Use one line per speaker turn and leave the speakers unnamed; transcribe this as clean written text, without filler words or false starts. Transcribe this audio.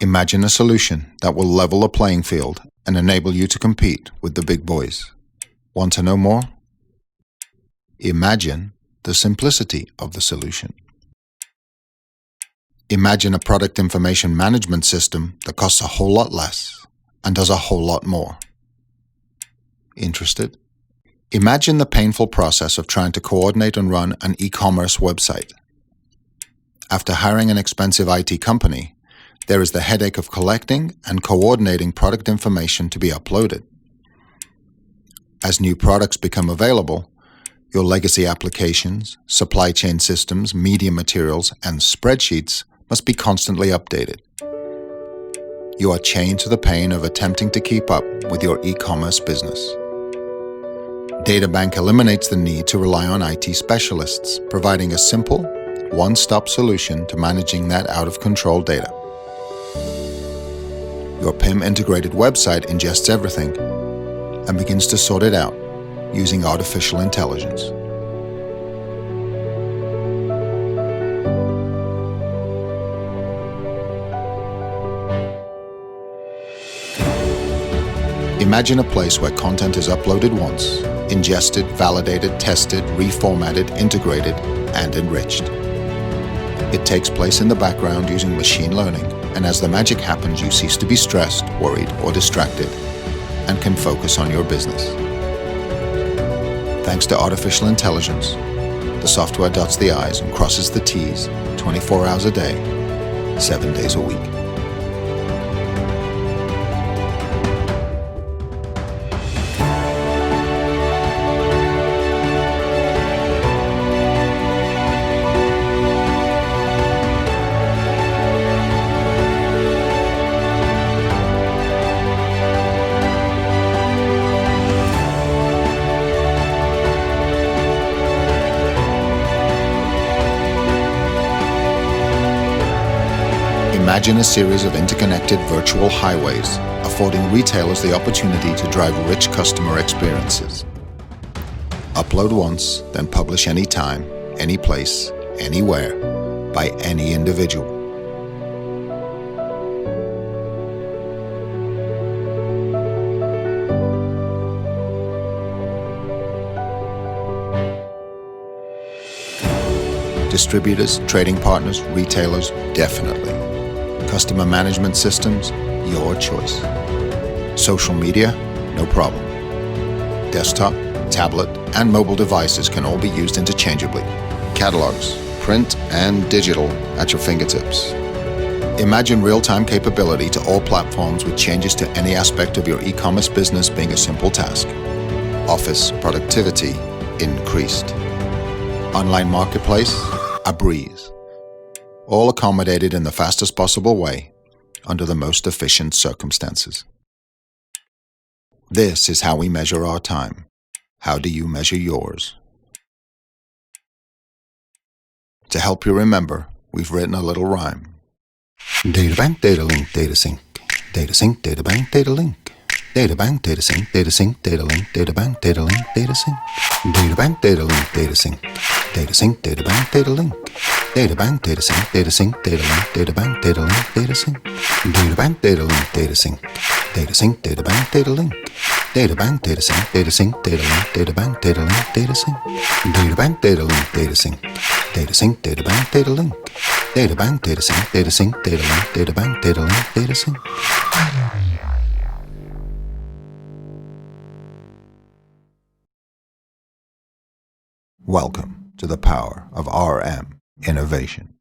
Imagine a solution that will level the playing field and enable you to compete with the big boys. Want to know more? Imagine the simplicity of the solution. Imagine a product information management system that costs a whole lot less and does a whole lot more. Interested? Imagine the painful process of trying to coordinate and run an e-commerce website. After hiring an expensive IT company, there is the headache of collecting and coordinating product information to be uploaded. As new products become available, your legacy applications, supply chain systems, media materials, and spreadsheets must be constantly updated. You are chained to the pain of attempting to keep up with your e-commerce business. DataBank eliminates the need to rely on IT specialists, providing a simple, one-stop solution to managing that out-of-control data. Your PIM integrated website ingests everything and begins to sort it out using artificial intelligence. Imagine a place where content is uploaded once, ingested, validated, tested, reformatted, integrated, and enriched. It takes place in the background using machine learning, and as the magic happens, you cease to be stressed, worried, or distracted, and can focus on your business. Thanks to artificial intelligence, the software dots the I's and crosses the T's 24 hours a day, 7 days a week. Imagine a series of interconnected virtual highways, affording retailers the opportunity to drive rich customer experiences. Upload once, then publish anytime, any place, anywhere, by any individual. Distributors, trading partners, retailers, definitely. Customer management systems, your choice. Social media, no problem. Desktop, tablet, and mobile devices can all be used interchangeably. Catalogs, print and digital at your fingertips. Imagine real-time capability to all platforms with changes to any aspect of your e-commerce business being a simple task. Office productivity increased. Online marketplace, a breeze. All accommodated in the fastest possible way under the most efficient circumstances. This is how we measure our time. How do you measure yours? To help you remember, we've written a little rhyme. DataBank, Data Link, Data Sync. Data Sync, DataBank, Data Link. DataBank, Data Sync, Data Sync, Data Link, DataBank, Data Link, Data Sync. DataBank, Data Link, Data Sync. Data Sync, DataBank, Data Link. DataBank, Data Sync, Data Sync, Data Link, DataBank, Data Link, Data Sync. DataBank, Data Link, Data Sync. Data Sync, DataBank, Data Link. DataBank, Data Sync, Data Sync, Data Link, DataBank, Data Link, Data Sync. DataBank, Data Link, Data Sync. Data Sync, DataBank, Data Link. DataBank, Data Sync, Data Sync, Data Link, DataBank, Data Link, Data Sync. Welcome to the power of RM innovation.